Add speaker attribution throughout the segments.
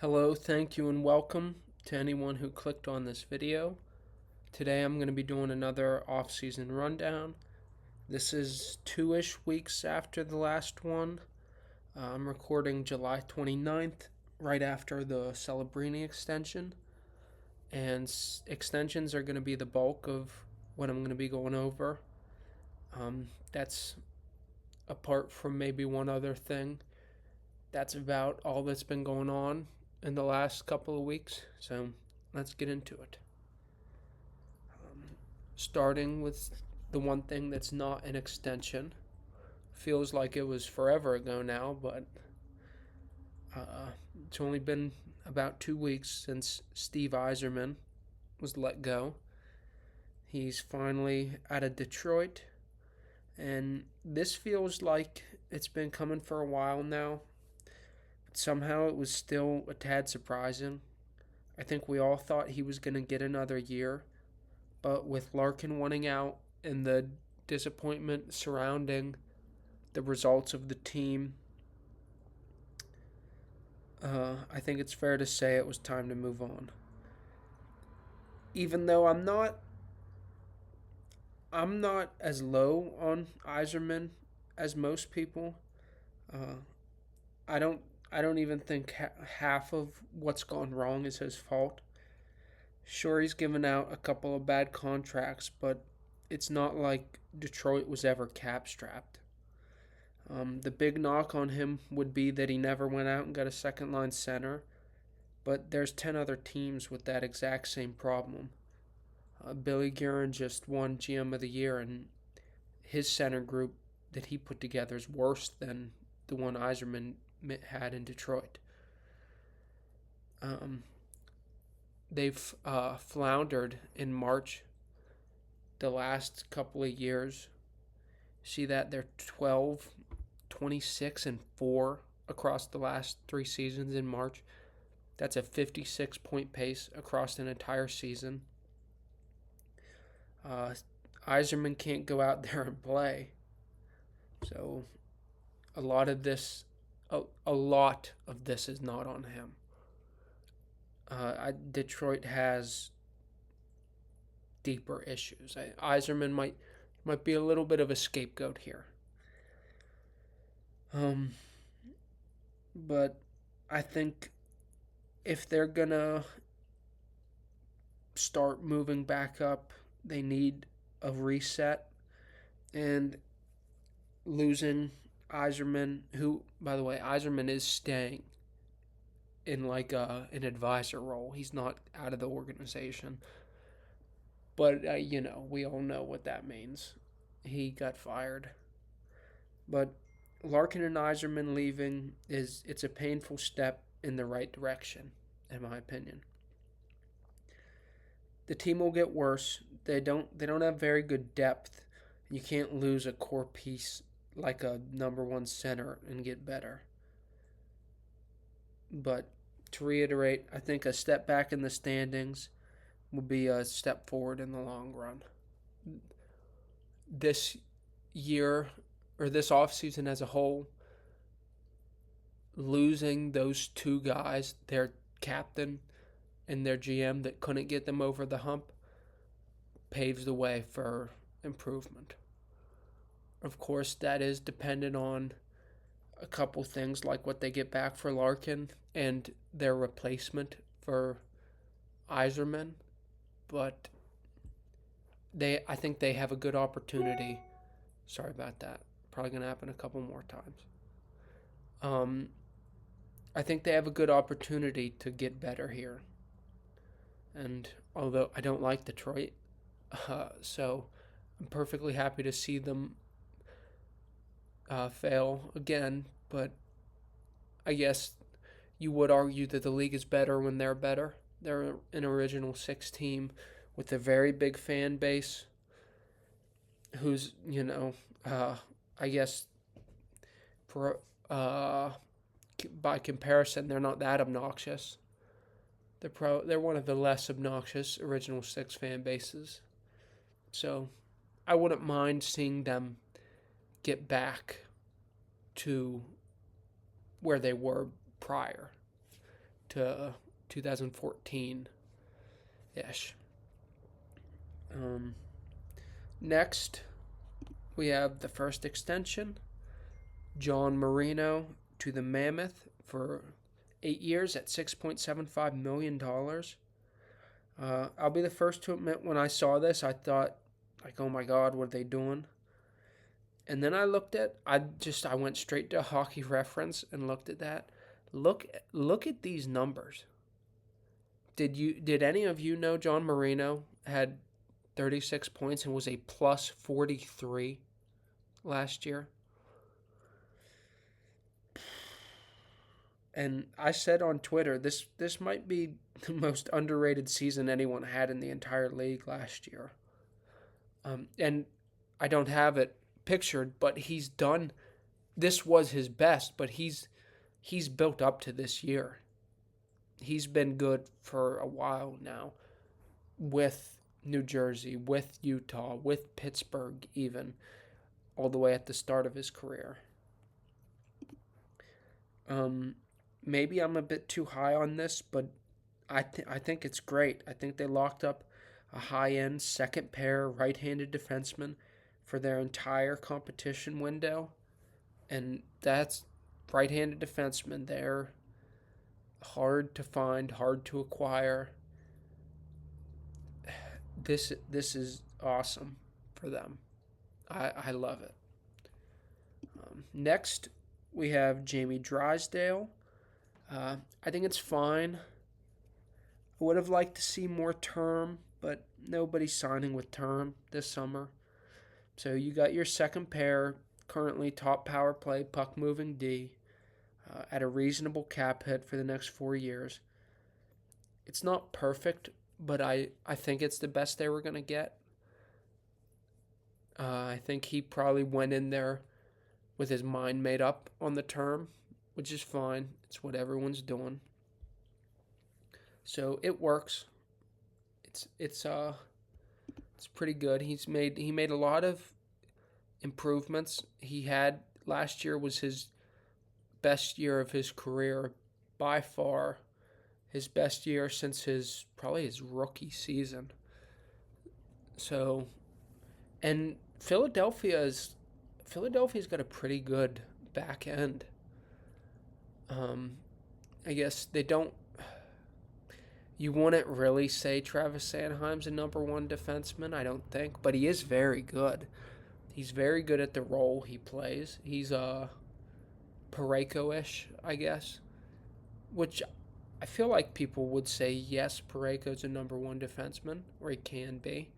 Speaker 1: Hello, thank you, and welcome to anyone who clicked on this video. Today I'm going to be doing another off-season rundown. This is 2-ish weeks after the last one. I'm recording July 29th, right after the Celebrini extension. And extensions are going to be the bulk of what I'm going to be going over. That's apart from maybe one other thing. That's about all that's been going on in the last couple of weeks. So let's get into it. Starting with the one thing that's not an extension. Feels like it was forever ago now, but it's only been about 2 weeks since Steve Yzerman was let go. He's finally out of Detroit, and this feels like it's been coming for a while now. But somehow it was still a tad surprising. I think we all thought he was going to get another year, but with Larkin wanting out and the disappointment surrounding the results of the team, I think it's fair to say it was time to move on. Even though I'm not as low on Yzerman as most people. Uh, I don't I don't even think half of what's gone wrong is his fault. Sure, he's given out a couple of bad contracts, but it's not like Detroit was ever cap strapped. The big knock on him would be that he never went out and got a second line center, but there's 10 other teams with that exact same problem. Billy Guerin just won GM of the Year, and his center group that he put together is worse than the one Yzerman had in Detroit. Um, they've floundered in March the last couple of years. See that they're 12, 26, and 4 across the last 3 seasons in March. That's a 56-point pace across an entire season. Yzerman can't go out there and play, so a lot of this, a lot of this is not on him. Detroit has deeper issues. Yzerman might be a little bit of a scapegoat here. But I think if they're gonna start moving back up, they need a reset. And losing Yzerman, who, by the way, Yzerman is staying in like an advisor role. He's not out of the organization. But, we all know what that means. He got fired. But Larkin and Yzerman leaving it's a painful step in the right direction, in my opinion. The team will get worse. They don't have very good depth. You can't lose a core piece like a number one center and get better. But to reiterate, I think a step back in the standings will be a step forward in the long run. This year, or this offseason as a whole, losing those two guys, their captain and their GM that couldn't get them over the hump, paves the way for improvement. Of course, that is dependent on a couple things like what they get back for Larkin and their replacement for Yzerman, but I think they have a good opportunity. Sorry about that. Probably going to happen a couple more times. I think they have a good opportunity to get better here. And although I don't like Detroit, so I'm perfectly happy to see them fail again. But I guess you would argue that the league is better when they're better. They're an original six team with a very big fan base who's, I guess by comparison, they're not that obnoxious. They're one of the less obnoxious original six fan bases. So I wouldn't mind seeing them get back to where they were prior. to 2014 ish. Next, we have the first extension, John Marino to the Mammoth for 8 years at $6.75 million. I'll be the first to admit when I saw this, I thought, like, oh my God, what are they doing? And then I went straight to Hockey Reference and looked at that. Look at these numbers. Did any of you know John Marino had 36 points and was a plus 43 last year? And I said on Twitter, this might be the most underrated season anyone had in the entire league last year. And I don't have it pictured, but this was his best, but he's built up to this year. He's been good for a while now with New Jersey, with Utah, with Pittsburgh even, all the way at the start of his career. Maybe I'm a bit too high on this, but I think it's great. I think they locked up a high-end second pair right-handed defenseman for their entire competition window, and that's right-handed defensemen. They're hard to find, hard to acquire. This is awesome for them. I love it. Next, we have Jamie Drysdale. I think it's fine. I would have liked to see more term, but nobody's signing with term this summer. So you got your second pair, currently top power play, puck moving D, at a reasonable cap hit for the next 4 years. It's not perfect, but I think it's the best they were going to get. I think he probably went in there with his mind made up on the term, which is fine. It's what everyone's doing. So it works. It's pretty good. He made a lot of improvements. Last year was his best year of his career by far. His best year since probably his rookie season. So, and Philadelphia's got a pretty good back end. I guess they don't. You wouldn't really say Travis Sanheim's a number one defenseman, I don't think, but he is very good. He's very good at the role he plays. He's Parayko-ish, I guess, which I feel like people would say yes, Parayko's a number one defenseman, or he can be.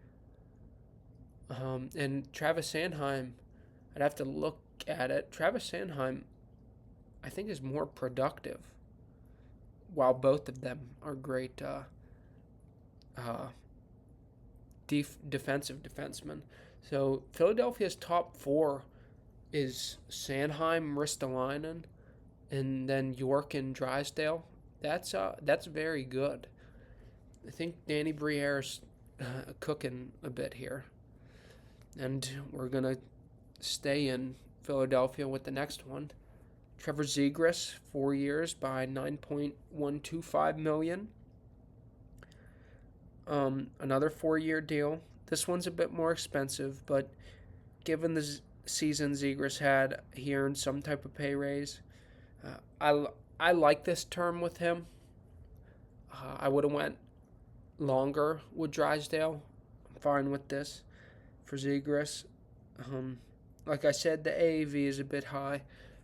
Speaker 1: And Travis Sanheim, I'd have to look at it. Travis Sanheim, I think, is more productive, while both of them are great defensive defensemen. So Philadelphia's top four is Sanheim, Ristolainen, and then York and Drysdale. That's very good. I think Danny Briere's cooking a bit here. And we're going to stay in Philadelphia with the next one. Trevor Zegras, 4 years by $9.125 million. Another 4-year deal. This one's a bit more expensive, but given the season Zegras had, he earned some type of pay raise. I like this term with him. I would have went longer with Drysdale. I'm fine with this for Zegras. Like I said, the AAV is a bit high,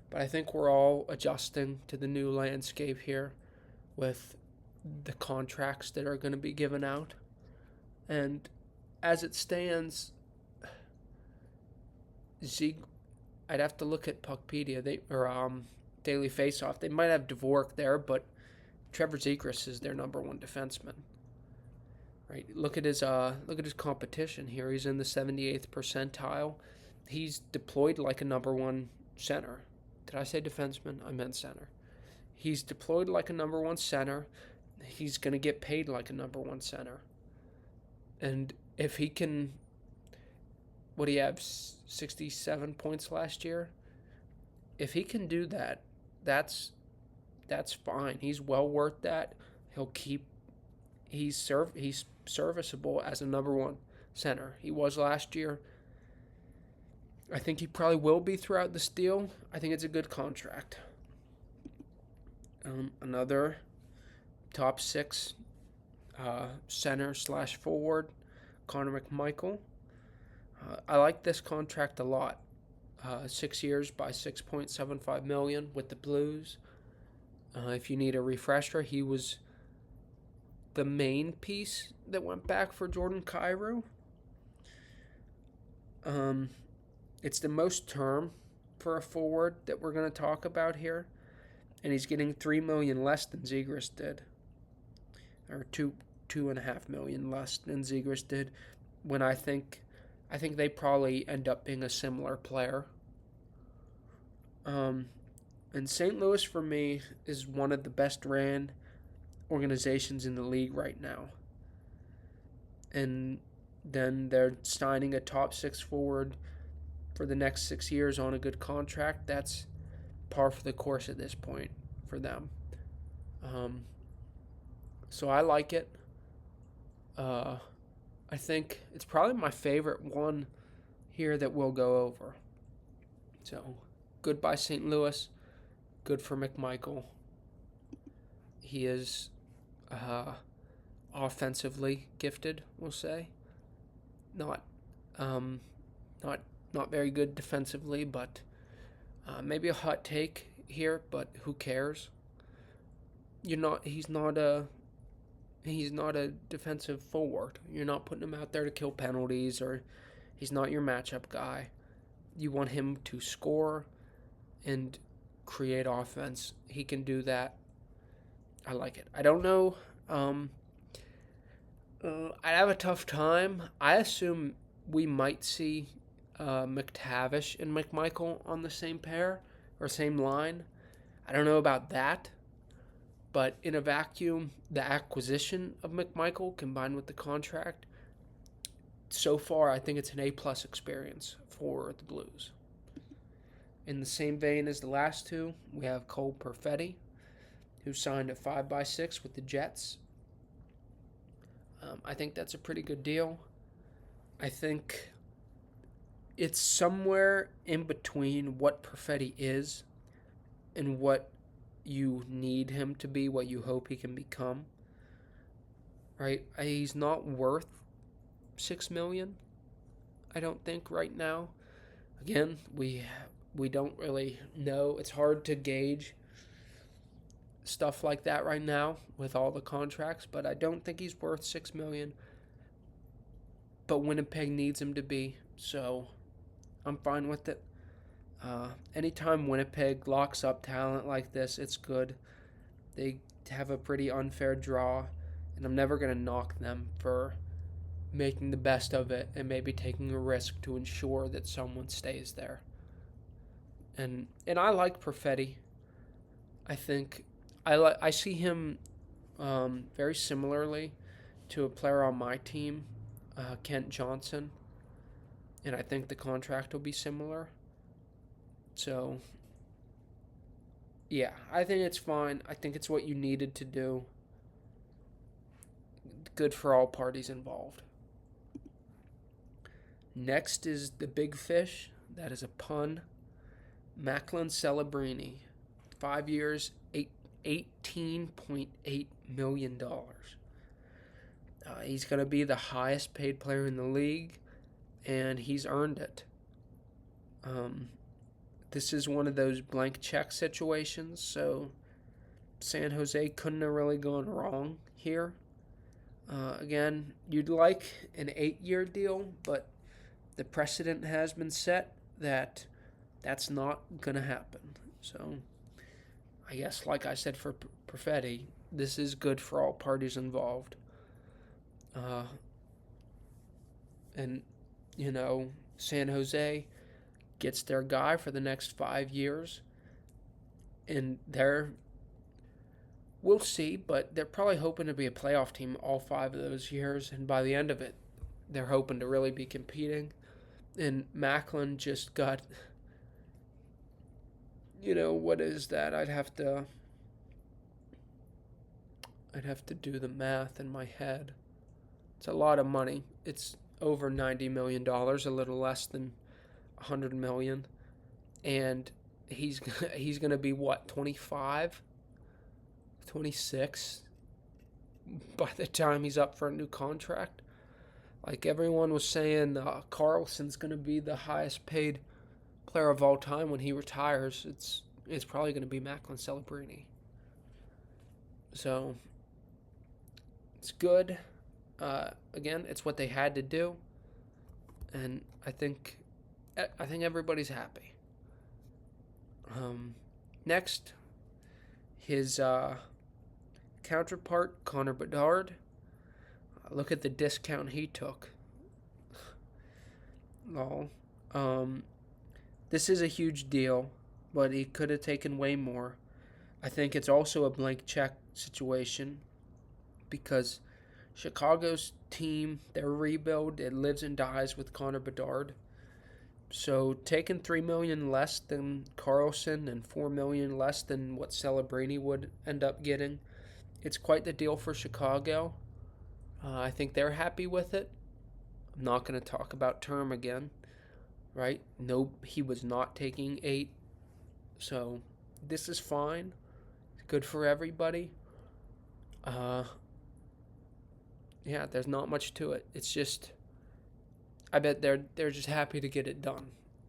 Speaker 1: but I think we're all adjusting to the new landscape here with the contracts that are going to be given out. And as it stands, I'd have to look at Puckpedia Daily Faceoff. They might have Dvorak there, but Trevor Zegras is their number one defenseman. Right? Look at his competition here. He's in the 78th percentile. He's deployed like a number one center. Did I say defenseman? I meant center. He's deployed like a number one center. He's going to get paid like a number one center. And if he can, what do you have, 67 points last year? If he can do that, that's that's fine. He's well worth that. He'll keep. He's serviceable as a number one center. He was last year. I think he probably will be throughout this deal. I think it's a good contract. Another top six center slash forward, Connor McMichael. I like this contract a lot. 6 years by $6.75 million with the Blues. If you need a refresher, he was the main piece that went back for Jordan Kyrou. It's the most term for a forward that we're going to talk about here, and he's getting $3 million less than Zegras did, or $2.5 million less than Zegras did. When I think they probably end up being a similar player. And St. Louis for me is one of the best ran organizations in the league right now. And then they're signing a top six forward for the next 6 years on a good contract. That's par for the course at this point for them. So I like it. I think it's probably my favorite one here that we'll go over. So good by St. Louis. Good for McMichael. He is offensively gifted, we'll say. Not very good defensively, but maybe a hot take here, but who cares? He's not a defensive forward. You're not putting him out there to kill penalties, or he's not your matchup guy. You want him to score and create offense. He can do that. I like it. I don't know. I'd have a tough time. I assume we might see McTavish and McMichael on the same pair or same line. I don't know about that. But in a vacuum, the acquisition of McMichael combined with the contract, so far I think it's an A-plus experience for the Blues. In the same vein as the last two, we have Cole Perfetti, who signed a 5x6 with the Jets. I think that's a pretty good deal. I think it's somewhere in between what Perfetti is and what you need him to be, what you hope he can become. Right? He's not worth $6 million, I don't think, right now. Again, we don't really know. It's hard to gauge stuff like that right now with all the contracts, but I don't think he's worth $6 million. But Winnipeg needs him to be, so I'm fine with it. Anytime Winnipeg locks up talent like this, it's good. They have a pretty unfair draw, and I'm never going to knock them for making the best of it and maybe taking a risk to ensure that someone stays there. And I like Perfetti. I think I see him very similarly to a player on my team, Kent Johnson, and I think the contract will be similar. So, yeah, I think it's fine. I think it's what you needed to do. Good for all parties involved. Next is the big fish. That is a pun. Macklin Celebrini. 5 years, $18.8 million. He's going to be the highest paid player in the league, and he's earned it. This is one of those blank check situations, so San Jose couldn't have really gone wrong here. Again, you'd like an 8-year deal, but the precedent has been set that that's not going to happen. So I guess, like I said for Perfetti, this is good for all parties involved. And, San Jose gets their guy for the next 5 years, and we'll see, but they're probably hoping to be a playoff team all 5 of those years, and by the end of it, they're hoping to really be competing. And Macklin just got, what is that? I'd have to I'd have to do the math in my head. It's a lot of money. It's over $90 million, a little less than 100 million, and he's he's gonna be what, 25, 26 by the time he's up for a new contract. Like everyone was saying, Carlson's gonna be the highest paid player of all time when he retires. It's probably gonna be Macklin Celebrini. So it's good. Again, it's what they had to do, and I think everybody's happy. Next, his counterpart Connor Bedard. Look at the discount he took. Lol. This is a huge deal, but he could have taken way more. I think it's also a blank check situation because Chicago's team, their rebuild, it lives and dies with Connor Bedard. So taking $3 million less than Carlson and $4 million less than what Celebrini would end up getting, it's quite the deal for Chicago. I think they're happy with it. I'm not going to talk about term again, right? No, he was not taking 8. So this is fine. It's good for everybody. Yeah, there's not much to it. It's just, I bet they're just happy to get it done.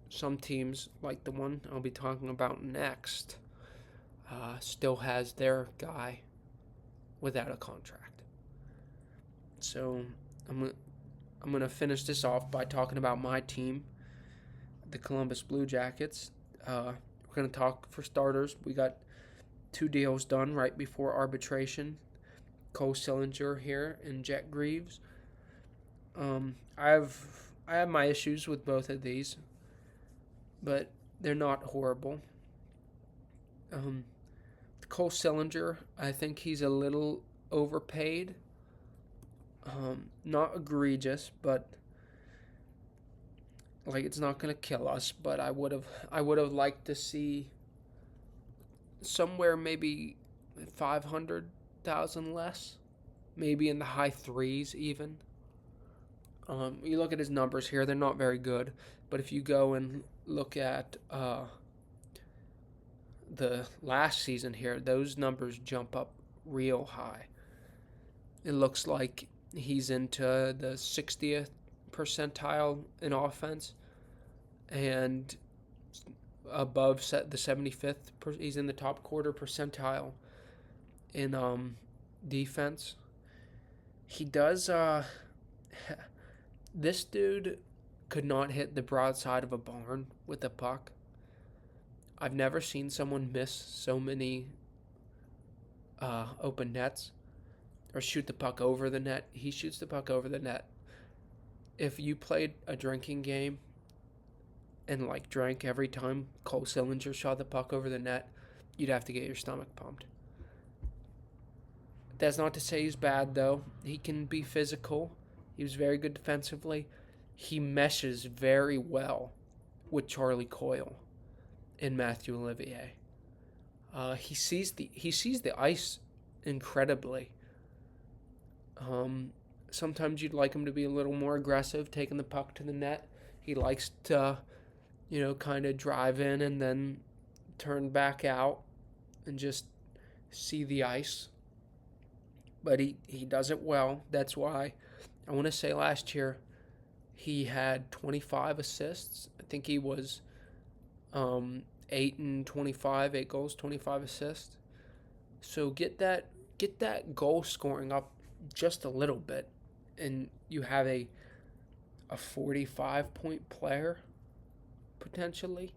Speaker 1: Some teams, like the one I'll be talking about next, still has their guy without a contract. So I'm gonna finish this off by talking about my team, the Columbus Blue Jackets. We're gonna talk for starters. We got 2 deals done right before arbitration. Cole Sillinger here and Jet Greaves. I have my issues with both of these, but they're not horrible. Cole Sillinger, I think he's a little overpaid. Not egregious, but like it's not gonna kill us. But I would have liked to see somewhere maybe 500,000 less, maybe in the high threes even. You look at his numbers here; they're not very good. But if you go and look at the last season here, those numbers jump up real high. It looks like he's into the 60th percentile in offense and above the 75th. He's in the top quarter percentile in defense. He does. This dude could not hit the broadside of a barn with a puck. I've never seen someone miss so many open nets or shoot the puck over the net. He shoots the puck over the net. If you played a drinking game and like drank every time Cole Sillinger shot the puck over the net, you'd have to get your stomach pumped. That's not to say he's bad though. He can be physical. He was very good defensively. He meshes very well with Charlie Coyle and Matthew Olivier. He sees the ice incredibly. Sometimes you'd like him to be a little more aggressive, taking the puck to the net. He likes to, kind of drive in and then turn back out and just see the ice. But he does it well. That's why I want to say last year he had 25 assists. I think he was 8 and 25, 8 goals, 25 assists. So get that goal scoring up just a little bit, and you have a 45-point player potentially,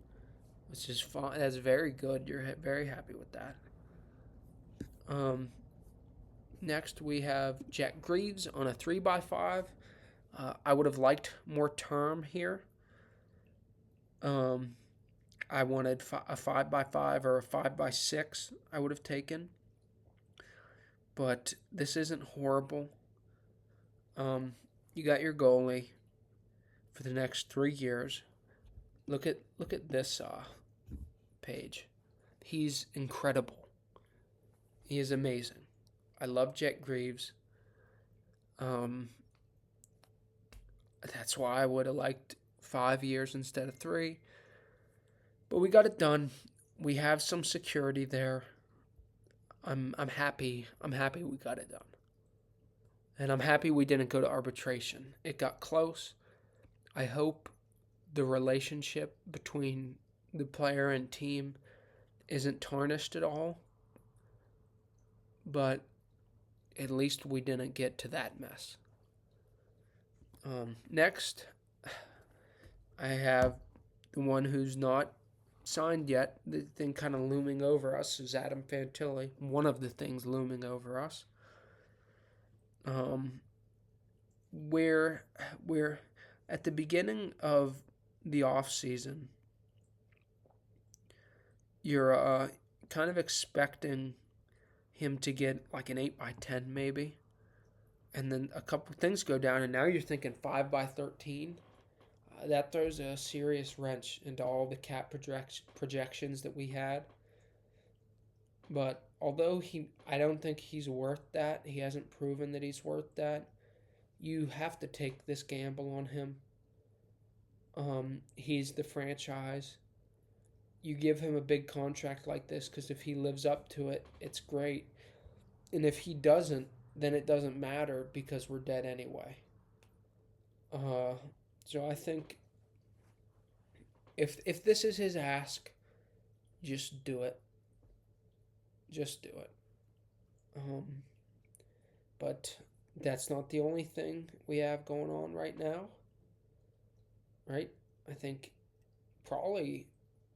Speaker 1: which is fine. That's very good. You're very happy with that. Next we have Jack Greaves on a 3x5. I would have liked more term here. I wanted a 5x5 or a 5x6 I would have taken. But this isn't horrible. You got your goalie for the next 3 years. Look at this page. He's incredible. He is amazing. I love Jet Greaves. Um, that's why I would have liked 5 years instead of 3. But we got it done. We have some security there. I'm happy. I'm happy we got it done. And I'm happy we didn't go to arbitration. It got close. I hope the relationship between the player and team isn't tarnished at all. But at least we didn't get to that mess. Next, I have the one who's not signed yet. The thing kind of looming over us is Adam Fantilli. One of the things looming over us. We're at the beginning of the offseason. You're kind of expecting him to get like an 8x10 maybe. And then a couple things go down, and now you're thinking 5x13. That throws a serious wrench into all the cap projections that we had. But although I don't think he's worth that. He hasn't proven that he's worth that. You have to take this gamble on him. He's the franchise. You give him a big contract like this because if he lives up to it, it's great. And if he doesn't, then it doesn't matter because we're dead anyway. So I think if this is his ask, just do it. Just do it. But that's not the only thing we have going on right now. Right? I think probably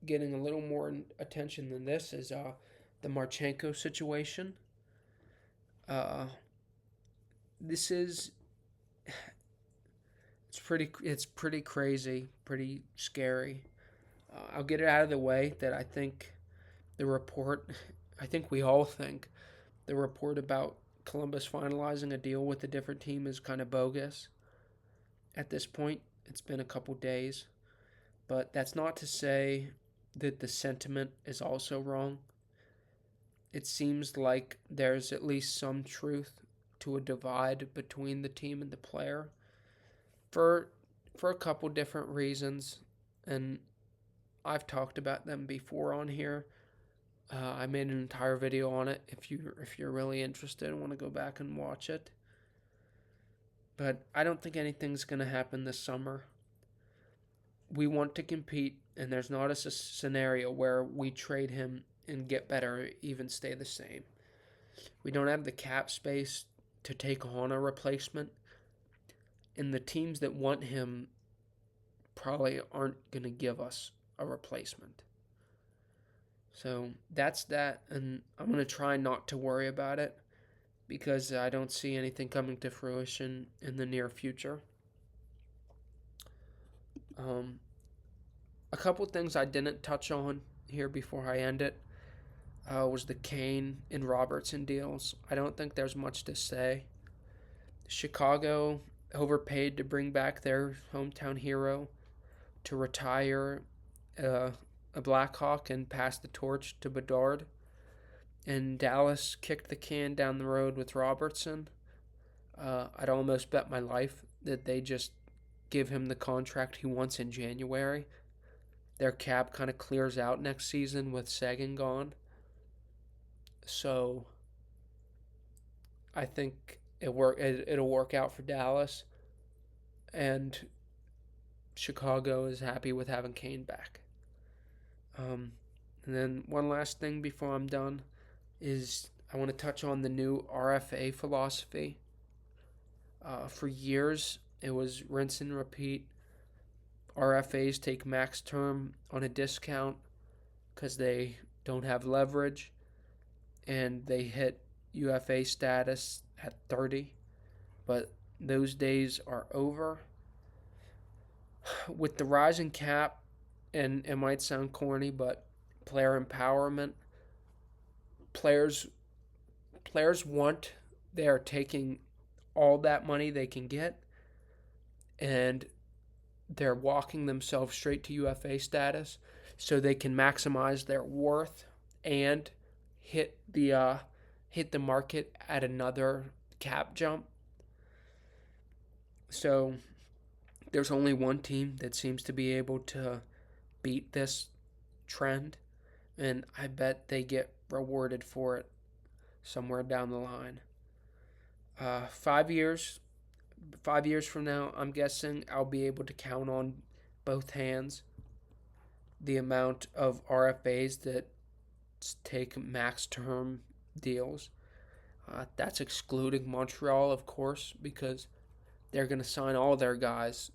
Speaker 1: getting a little more attention than this is the Marchenko situation. This is it's pretty crazy, pretty scary. I'll get it out of the way that I think we all think the report about Columbus finalizing a deal with a different team is kind of bogus. At this point, it's been a couple days, but that's not to say that the sentiment is also wrong. It seems like there's at least some truth to a divide between the team and the player for a couple different reasons, and I've talked about them before on here. I made an entire video on it. If you're really interested and want to go back and watch it. But I don't think anything's going to happen this summer. We want to compete, and there's not a scenario where we trade him and get better or even stay the same. We don't have the cap space to take on a replacement, and the teams that want him probably aren't going to give us a replacement. So that's that, and I'm going to try not to worry about it because I don't see anything coming to fruition in the near future. A couple things I didn't touch on here before I end it was the Kane and Robertson deals. I don't think there's much to say. Chicago overpaid to bring back their hometown hero to retire a Blackhawk and pass the torch to Bedard. And Dallas kicked the can down the road with Robertson. I'd almost bet my life that they just give him the contract he wants in January. Their cap kind of clears out next season with Sagan gone. So I think it'll work out for Dallas. And Chicago is happy with having Kane back. And then one last thing before I'm done is I want to touch on the new RFA philosophy. For years, it was rinse and repeat. RFAs take max term on a discount because they don't have leverage, and they hit UFA status at 30. But those days are over. With the rising cap, and it might sound corny, but player empowerment, players they are taking all that money they can get, and they're walking themselves straight to UFA status so they can maximize their worth and hit the hit the market at another cap jump. So there's only one team that seems to be able to beat this trend, and I bet they get rewarded for it somewhere down the line. 5 years, 5 years from now, I'm guessing I'll be able to count on both hands the amount of RFAs that take max term deals. That's excluding Montreal, of course, because they're going to sign all their guys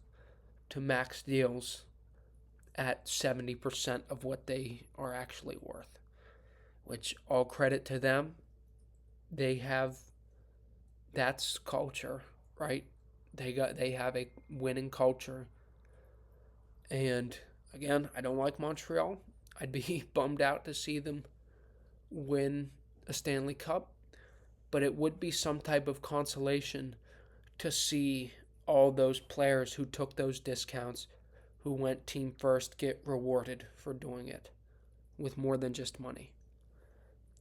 Speaker 1: to max deals at 70% of what they are actually worth, which all credit to them. They have that's culture, right? They have a winning culture. And again, I don't like Montreal. I'd be bummed out to see them win a Stanley Cup, but it would be some type of consolation to see all those players who took those discounts, who went team first, get rewarded for doing it with more than just money.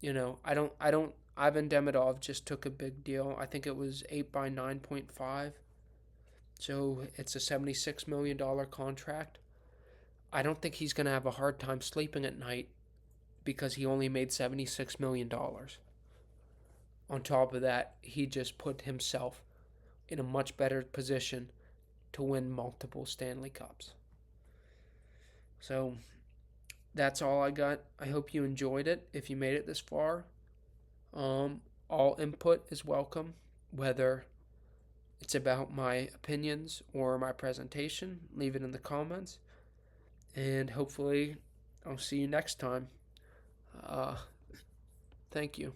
Speaker 1: I don't Ivan Demidov just took a big deal. I think it was 8 by 9.5. So it's a $76 million contract. I don't think he's going to have a hard time sleeping at night because he only made $76 million. On top of that, he just put himself in a much better position to win multiple Stanley Cups. So that's all I got. I hope you enjoyed it if you made it this far. All input is welcome, whether it's about my opinions or my presentation. Leave it in the comments. And hopefully, I'll see you next time. Uh, Thank you.